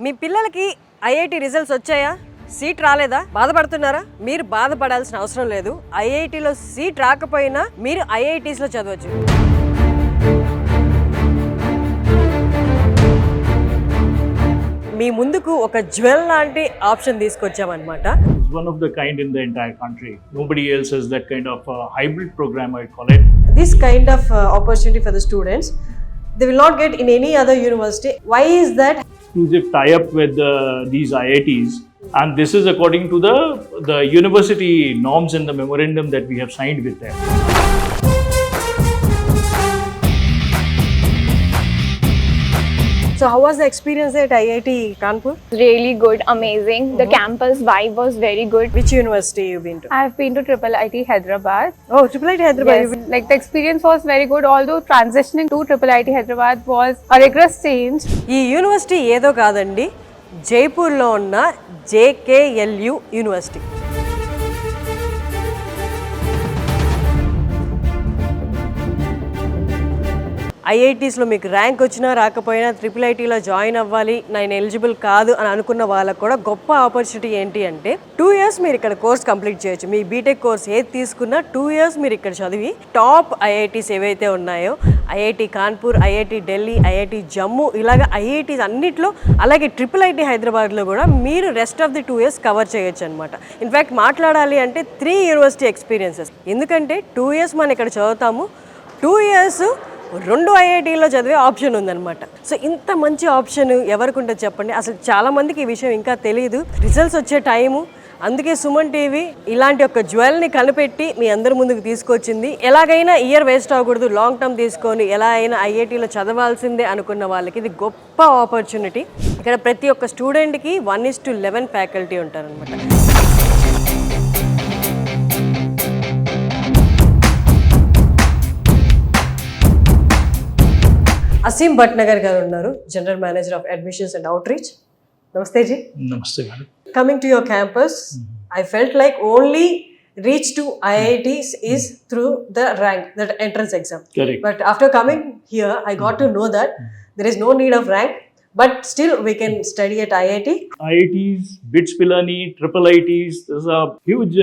మీ పిల్లలకి IIT results వచ్చాయా? Seat రాలేదా? బాధపడుతున్నారా? మీరు బాధపడాల్సిన అవసరం లేదు. ఐఐటిలో సీట్ రాకపోయినా మీరు ఐఐటీస్లో చదవచ్చు. మీ ముందుకు ఒక జ్యువెల్ లాంటి option తీసుకొచ్చామన్నమాట. One of the kind in the entire country. Nobody else has that kind of hybrid program, I call it. This kind of opportunity for the students, they will not get in any other university. Why is that? Exclusive tie-up with these IITs, and this is according to the university norms and the memorandum that we have signed with them. So how was the experience at IIT Kanpur? Really good, amazing. The campus vibe was very good. Which university you been to? I've been to IIT Hyderabad. Oh, IIT Hyderabad. Yes, like the experience was very good. Although transitioning to IIT Hyderabad was a rigorous change. ఈ university ఏదో కాదండి, జైపూర్లో ఉన్న JKLU university. ఐఐటీస్లో మీకు rank వచ్చినా రాకపోయినా IIITలో join అవ్వాలి, నేను eligible కాదు అని అనుకున్న వాళ్ళకు కూడా గొప్ప ఆపర్చునిటీ ఏంటి అంటే 2 years మీరు ఇక్కడ కోర్స్ కంప్లీట్ చేయొచ్చు. మీ బీటెక్ కోర్స్ ఏది తీసుకున్నా 2 years మీరు ఇక్కడ చదివి టాప్ ఐఐటీస్ ఏవైతే ఉన్నాయో, IIT Kanpur, IIT Delhi, IIT Jammu, ఇలాగ ఐఐటీస్ అన్నిట్లో, అలాగే IIIT హైదరాబాద్లో కూడా మీరు rest of the 2 years cover చేయొచ్చు అనమాట. ఇన్ఫ్యాక్ట్ మాట్లాడాలి అంటే 3 యూనివర్సిటీ ఎక్స్పీరియన్సెస్. ఎందుకంటే 2 years మనం ఇక్కడ చదువుతాము, 2 years 2 ఐఐటీలో చదివే ఆప్షన్ ఉందన్నమాట. సో ఇంత మంచి ఆప్షన్ ఎవరికి ఉంటుంది చెప్పండి? అసలు చాలామందికి ఈ విషయం ఇంకా తెలియదు. రిజల్ట్స్ వచ్చే టైము, అందుకే సుమన్ టీవీ ఇలాంటి ఒక జ్యువెల్ని కనిపెట్టి మీ అందరి ముందుకు తీసుకొచ్చింది. ఎలాగైనా ఇయర్ వేస్ట్ అవ్వకూడదు, లాంగ్ టర్మ్ తీసుకొని ఎలా అయినా ఐఐటీలో చదవాల్సిందే అనుకున్న వాళ్ళకి ఇది గొప్ప ఆపర్చునిటీ. ఇక్కడ ప్రతి ఒక్క స్టూడెంట్కి 1:11 ఫ్యాకల్టీ ఉంటారనమాట. అసీం భట్నగర్ గారు ఉన్నారు, general manager of admissions and out reach. నమస్తే G. Namaste, madam. Coming to your campus, I felt like only reach to IITs is through the rank, that entrance exam. Correct. But after coming here, I got to know that there is no need of rank, but still we can study at IIT. IITs, BITS Pilani, IIITs, there's a huge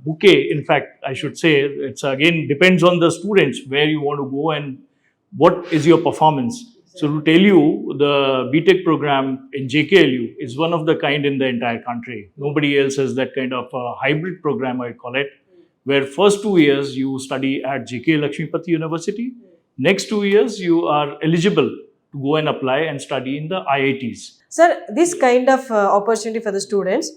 bouquet. In fact, I should say, it's again depends on the students where you want to go and what is your performance. So to tell you, the BTech program in JKLU is one of the kind in the entire country. Nobody else has that kind of hybrid program, I call it, where first 2 years you study at JK Lakshmipati University. Next 2 years you are eligible to go and apply and study in the IITs. Sir, this kind of opportunity for the students,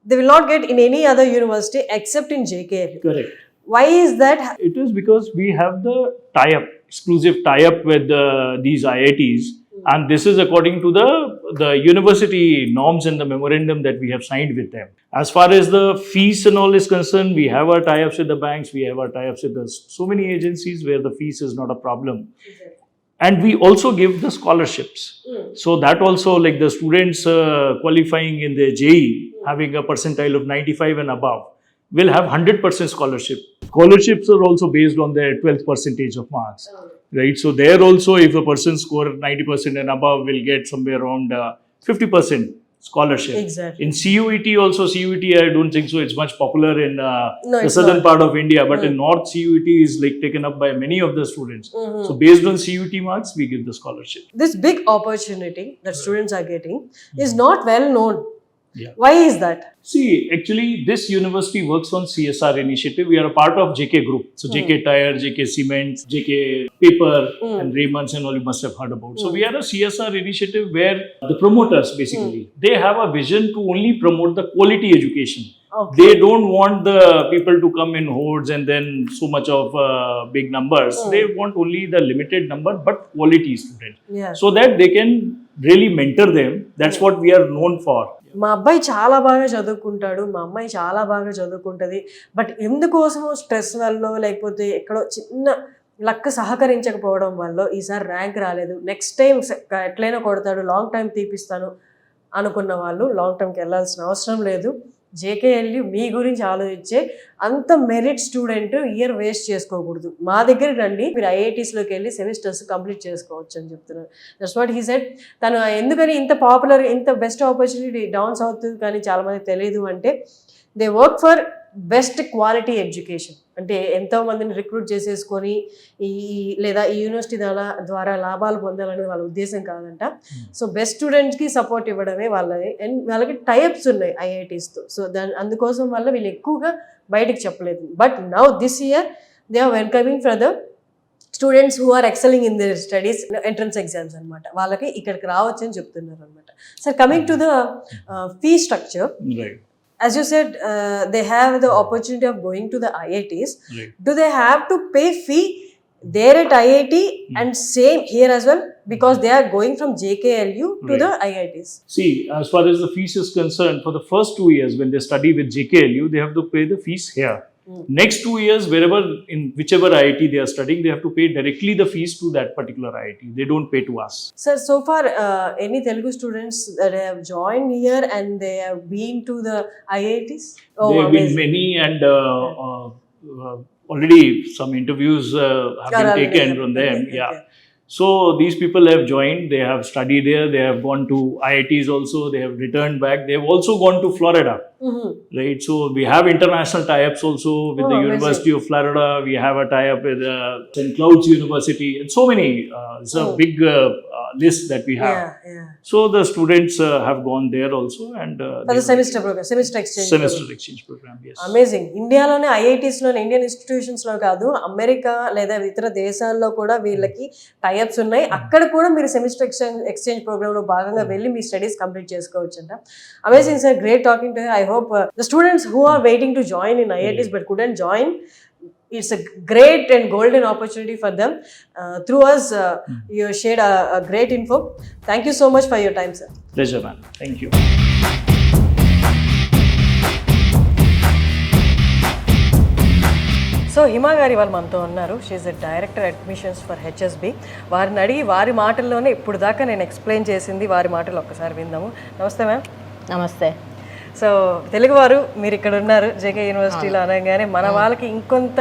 they will not get in any other university except in JKLU. Correct. Why is that? It is because we have the tie-up, exclusive tie-up with these IITs, and this is according to the university norms and the memorandum that we have signed with them. As far as the fees and all is concerned, we have our tie-ups with the banks, we have our tie-ups with so many agencies where the fees is not a problem. And we also give the scholarships. So that also, like the students qualifying in their JEE, having a percentile of 95 and above, will have 100% scholarship. Scholarships are also based on their 12th percentage of marks, right? So there also, if a person score 90% and above, will get somewhere around 50% scholarship. Exactly. In CUET also, CUET I don't think so, it's much popular in No, the it's southern not. part of India, but in north CUET is like taken up by many of the students. So based on CUET marks, we give the scholarship. This big opportunity that students are getting is not well known. Yeah. Why is that? See, actually, this university works on CSR initiative. We are a part of JK Group. So, JK Tire, JK Cement, JK Paper, and Raymonds and all you must have heard about. So, we are a CSR initiative where the promoters, basically, they have a vision to only promote the quality education. Okay. They don't want the people to come in hordes and then so much of big numbers. They want only the limited number, but quality students. Yeah. So that they can really mentor them. That's what we are known for. మా అబ్బాయి చాలా బాగా చదువుకుంటాడు, మా అమ్మాయి చాలా బాగా చదువుకుంటుంది, but ఎందుకోసమో stress వల్ల లేకపోతే ఎక్కడో చిన్న లక్ సహకరించకపోవడం వల్ల ఈసారి ర్యాంక్ రాలేదు, నెక్స్ట్ టైం ఎట్లయినా కొడతాడు, లాంగ్ టైం తీపిస్తాను అనుకున్న వాళ్ళు లాంగ్ టర్మ్కి వెళ్ళాల్సిన అవసరం లేదు. జేకేఎల్యూ మీ గురించి ఆలోచించే అంత మెరిట్ స్టూడెంట్ ఇయర్ వేస్ట్ చేసుకోకూడదు, మా దగ్గరికి రండి, మీరు ఐఐటీస్లోకి వెళ్ళి సెమిస్టర్స్ కంప్లీట్ చేసుకోవచ్చు అని చెప్తున్నారు. That's what he said. తను ఎందుకని ఇంత పాపులర్, ఇంత బెస్ట్ ఆపర్చునిటీ డౌన్ సౌత్ కానీ చాలామందికి తెలియదు అంటే, they work for best quality education. అంటే ఎంతో మందిని రిక్రూట్ చేసేసుకొని లేదా ఈ యూనివర్సిటీ ద్వారా లాభాలు పొందాలనేది వాళ్ళ ఉద్దేశం కాదంట. సో బెస్ట్ స్టూడెంట్స్కి సపోర్ట్ ఇవ్వడమే వాళ్ళది. అండ్ వాళ్ళకి టైఅప్స్ ఉన్నాయి ఐఐటీస్తో. సో అందుకోసం వల్ల వీళ్ళు ఎక్కువగా బయటకు చెప్పలేదు. But now this year they are welcoming for the students who are excelling in their studies, entrance exams అనమాట. వాళ్ళకి ఇక్కడికి రావచ్చు అని చెప్తున్నారు అనమాట. Sir, coming to the fee structure, as you said, they have the opportunity of going to the IITs. Right. Do they have to pay fee there at IIT and same here as well, because they are going from JKLU to the IITs? See, as far as the fees is concerned, for the first 2 years when they study with JKLU, they have to pay the fees here. Next 2 years, wherever, in whichever IIT they are studying, they have to pay directly the fees to that particular IIT. They don't pay to us. Sir, so far any Telugu students that have joined here and they have been to the IITs? There have been many, and already some interviews have been taken from them. Yeah. So these people have joined, they have studied there, they have gone to IITs also, they have returned back, they have also gone to Florida, right? So we have international tie-ups also with the University of Florida, we have a tie-up with St. Cloud's University, and so many, it's a big list that we have. Yeah. So the students have gone there also, and For the semester program, semester exchange program, yes. Amazing. ఇండియాలోనే ఐఐటీస్లోనే, Indian ఇన్స్టిట్యూషన్స్లో కాదు, America లేదా ఇతర దేశాల్లో కూడా వీళ్ళకి tie-ups ఉన్నాయి. అక్కడ కూడా మీరు సెమిస్టర్ ఎక్స్చేంజ్ ప్రోగ్రామ్లో భాగంగా వెళ్ళి మీ స్టడీస్ కంప్లీట్ చేసుకోవచ్చు అంట. Amazing sir, great talking to you. I hope the students who are waiting to join in IITs but couldn't join, it's a great and golden opportunity for them. Through us, you shared a great info. Thank you so much for your time, sir. Pleasure, man. Thank you. So Hima గారి వాళ్ళు మనతో ఉన్నారు. She the director admissions for HSB. వారిని అడిగి వారి మాటల్లోనే ఇప్పుడు దాకా నేను ఎక్స్ప్లెయిన్ చేసింది వారి మాటలు ఒక్కసారి విందాము. నమస్తే మ్యామ్. నమస్తే. సో తెలుగువారు మీరు ఇక్కడ ఉన్నారు జేకే యూనివర్సిటీలో అనగానే మన వాళ్ళకి ఇంకొంత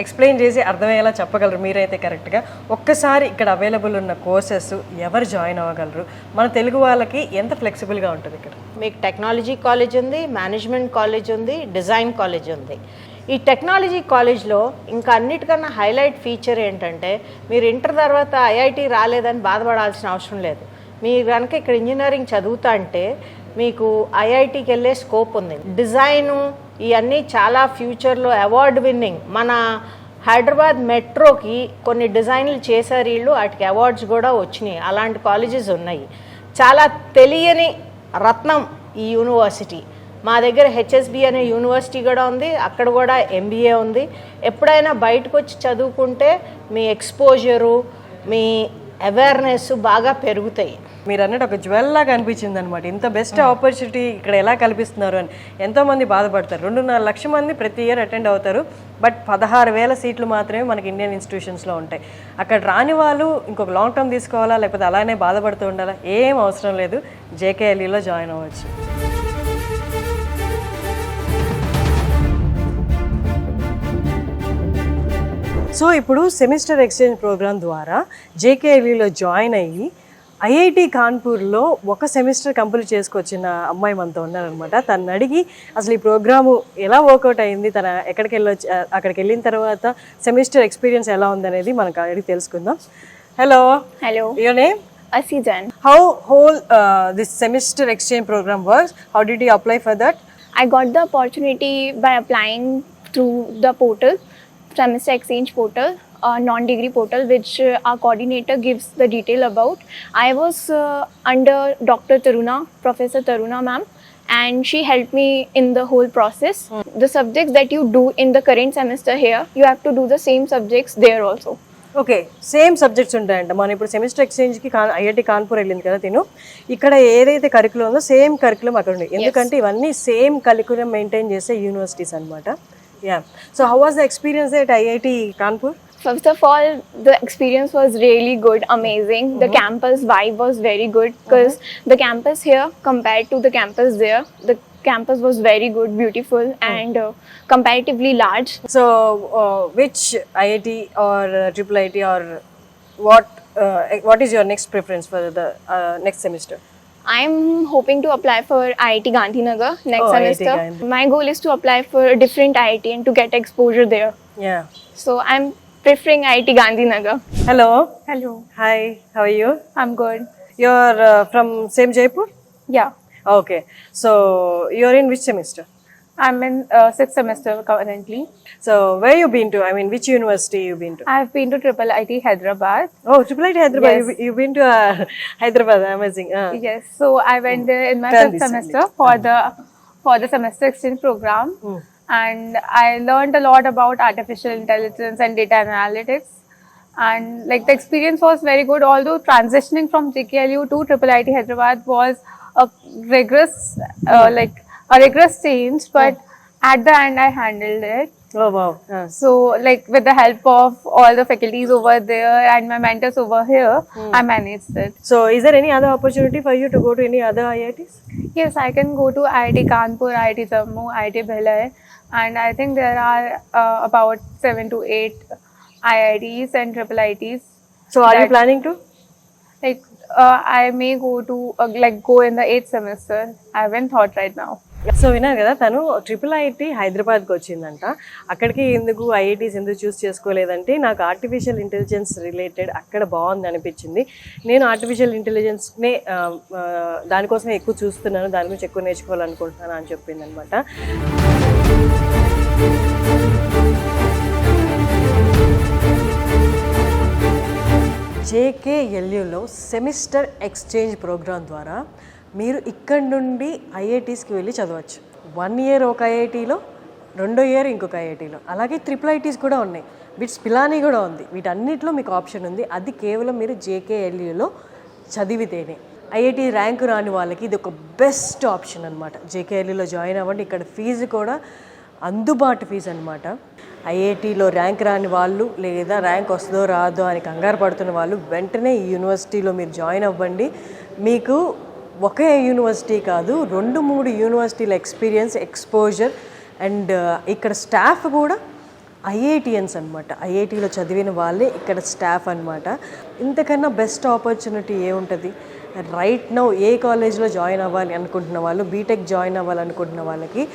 ఎక్స్ప్లెయిన్ చేసి అర్థమయ్యేలా చెప్పగలరు మీరైతే కరెక్ట్గా. ఒక్కసారి ఇక్కడ అవైలబుల్ ఉన్న కోర్సెస్ ఎవరు జాయిన్ అవ్వగలరు, మన తెలుగు వాళ్ళకి ఎంత ఫ్లెక్సిబుల్గా ఉంటుంది ఇక్కడ? మీకు టెక్నాలజీ కాలేజ్ ఉంది, మేనేజ్మెంట్ కాలేజ్ ఉంది, డిజైన్ కాలేజ్ ఉంది. ఈ టెక్నాలజీ కాలేజ్లో ఇంకా అన్నిటికన్నా హైలైట్ ఫీచర్ ఏంటంటే, మీరు ఇంటర్ తర్వాత ఐఐటి రాలేదని బాధపడాల్సిన అవసరం లేదు. మీరు కనుక ఇక్కడ ఇంజనీరింగ్ చదువుతా అంటే మీకు ఐఐటికి వెళ్ళే స్కోప్ ఉంది. డిజైను ఇవన్నీ చాలా ఫ్యూచర్లో అవార్డు విన్నింగ్. మన హైదరాబాద్ మెట్రోకి కొన్ని డిజైన్లు చేశారు వీళ్ళు, వాటికి అవార్డ్స్ కూడా వచ్చినాయి. అలాంటి కాలేజెస్ ఉన్నాయి. చాలా తెలియని రత్నం ఈ యూనివర్సిటీ. మా దగ్గర హెచ్ఎస్బి అనే యూనివర్సిటీ కూడా ఉంది, అక్కడ కూడా ఎంబీఏ ఉంది. ఎప్పుడైనా బయటకు వచ్చి చదువుకుంటే మీ ఎక్స్పోజరు, మీ అవేర్నెస్ బాగా పెరుగుతాయి. మీరు అన్నట్టు ఒక జ్యువెల్ లాగా అనిపించింది అనమాట. ఇంత బెస్ట్ ఆపర్చునిటీ ఇక్కడ ఎలా కల్పిస్తున్నారు అని ఎంతోమంది బాధపడతారు. 2.5 లక్షల మంది ప్రతి ఇయర్ అటెండ్ అవుతారు, బట్ 16,000 సీట్లు మాత్రమే మనకి ఇండియన్ ఇన్స్టిట్యూషన్స్లో ఉంటాయి. అక్కడ రాని వాళ్ళు ఇంకొక లాంగ్ టర్మ్ తీసుకోవాలా, లేకపోతే అలానే బాధపడుతూ ఉండాలా, ఏం అవసరం లేదు, జేకేఎల్యూలో జాయిన్ అవ్వచ్చు. సో ఇప్పుడు సెమిస్టర్ ఎక్స్చేంజ్ ప్రోగ్రామ్ ద్వారా జేకేఎల్యూలో జాయిన్ అయ్యి ఐఐటి కాన్పూర్లో ఒక సెమిస్టర్ కంప్లీట్ చేసుకొచ్చిన అమ్మాయి మనతో ఉన్నారనమాట. తను అడిగి అసలు ఈ ప్రోగ్రాము ఎలా వర్కౌట్ అయింది, తన అక్కడికి వెళ్ళిన తర్వాత సెమిస్టర్ ఎక్స్పీరియన్స్ ఎలా ఉందనేది మనకు అడిగి తెలుసుకుందాం. Hello. Your name? Asijan. How whole this semester exchange program works? How did you apply for that? I got the opportunity by applying through the portal, semester exchange portal, non-degree portal, which our coordinator gives the detail about. I was under Dr. Taruna, Professor Taruna ma'am, and she helped me in the whole process. The subjects that you do in the current semester here, you have to do the same subjects there also. Okay, same subjects ఉంటాయంట. మనం ఇప్పుడు semester ఎక్స్చేంజ్కి IIT Kanpur వెళ్ళింది కదా తిను, ఇక్కడ ఏదైతే curriculum ఉందో same curriculum అక్కడ ఉంది. ఎందుకంటే ఇవన్నీ సేమ్ కరికులం మెయింటైన్ చేసే యూనివర్సిటీస్ అనమాట. Yeah, so how was the experience at IIT Kanpur? First of all, the experience was really good, amazing. The campus vibe was very good because the campus here compared to the campus there, the campus was very good, beautiful, and comparatively large. So, which IIT or triple IT or what is your next preference for the next semester? I'm hoping to apply for IIT Gandhinagar next Oh, IIT semester. Gandhi. My goal is to apply for a different IIT and to get exposure there. Yeah. So I'm preferring IIT Gandhinagar. Hello. Hello, Hi. How are you? I'm good. You're from same Jaipur? Yeah, Okay. So you're in which semester? I'm in 6th semester currently. So where you been to? I mean, which university you been to? I've been to Triple IT Hyderabad. Oh, Triple IT Hyderabad. Yes. You've been to Hyderabad. Amazing. Yes, so I went there in my Turn 5th this semester for the semester exchange program, and I learned a lot about artificial intelligence and data analytics. And like the experience was very good, although transitioning from JKLU to Triple IT Hyderabad was a rigorous, a rigorous change, but at the end I handled it. Oh wow. So, like with the help of all the faculties over there and my mentors over here, I managed it. So is there any other opportunity for you to go to any other IITs? Yes, I can go to IIT Kanpur, IIT Jammu, IIT Bhilai, and I think there are about 7 to 8 IITs and triple ITs. So are you That- planning to? Like I may go to go in the 8th semester. I haven't thought right now. So విన్నారు కదా, తను triple IT హైదరాబాద్కి వచ్చిందంట. అక్కడికి ఎందుకు IITs ఎందుకు చూస్ చేసుకోలేదంటే, నాకు artificial intelligence related అక్కడ బాగుంది అనిపించింది. నేను ఆర్టిఫిషియల్ ఇంటెలిజెన్స్నే దానికోసమే ఎక్కువ చూస్తున్నాను, దాని గురించి ఎక్కువ నేర్చుకోవాలనుకుంటున్నాను అని చెప్పింది అనమాట. జేకేఎల్యూలో సెమిస్టర్ ఎక్స్చేంజ్ ప్రోగ్రాం ద్వారా మీరు ఇక్కడ నుండి ఐఐటీస్కి వెళ్ళి చదవచ్చు. 1 ఇయర్ ఒక ఐఐటీలో, 2వ ఇయర్ ఇంకొక ఐఐటీలో. అలాగే ట్రిపుల్ ఐటీస్ కూడా ఉన్నాయి, బిట్స్ పిలానీ కూడా ఉంది. వీటన్నిటిలో మీకు ఆప్షన్ ఉంది. అది కేవలం మీరు జేకేఎల్యూలో చదివితేనే. ఐఐటీ ర్యాంకు రాని వాళ్ళకి ఇది ఒక బెస్ట్ ఆప్షన్ అనమాట. జేకేఎల్యూలో జాయిన్ అవ్వండి. ఇక్కడ ఫీజు కూడా అందుబాటు ఫీజు అనమాట. ఐఐటీలో ర్యాంక్ రాని వాళ్ళు లేదా ర్యాంక్ వస్తుందో రాదో అని కంగారు పడుతున్న వాళ్ళు వెంటనే ఈ యూనివర్సిటీలో మీరు జాయిన్ అవ్వండి. మీకు ఒకే యూనివర్సిటీ కాదు, 2-3 యూనివర్సిటీల ఎక్స్పీరియన్స్, ఎక్స్పోజర్, అండ్ ఇక్కడ స్టాఫ్ కూడా ఐఐటియన్స్ అనమాట. ఐఐటీలో చదివిన వాళ్ళే ఇక్కడ స్టాఫ్ అనమాట. ఇంతకన్నా బెస్ట్ ఆపర్చునిటీ ఏముంటుంది? రైట్ నౌ ఏ కాలేజ్లో జాయిన్ అవ్వాలి అనుకుంటున్న వాళ్ళు, బీటెక్ జాయిన్ అవ్వాలనుకుంటున్న వాళ్ళకి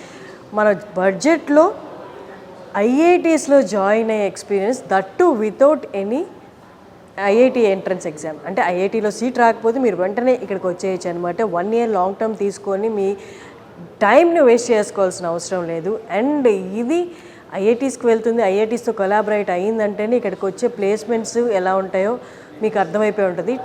మన బడ్జెట్లో ఐఐటీస్లో జాయిన్ అయ్యే experience, that without any IIT entrance exam. అంటే ఐఐటీలో సీట్ రాకపోతే మీరు వెంటనే ఇక్కడికి వచ్చేయచ్చు అనమాట. 1 ఇయర్ లాంగ్ టర్మ్ తీసుకొని మీ టైంని వేస్ట్ చేసుకోవాల్సిన అవసరం లేదు. అండ్ ఇది ఐఐటీస్కి వెళ్తుంది, ఐఐటీస్తో కొలాబరేట్ అయ్యిందంటేనే ఇక్కడికి వచ్చే ప్లేస్మెంట్స్ ఎలా ఉంటాయో మీకు అర్థమైపోయి ఉంటుంది.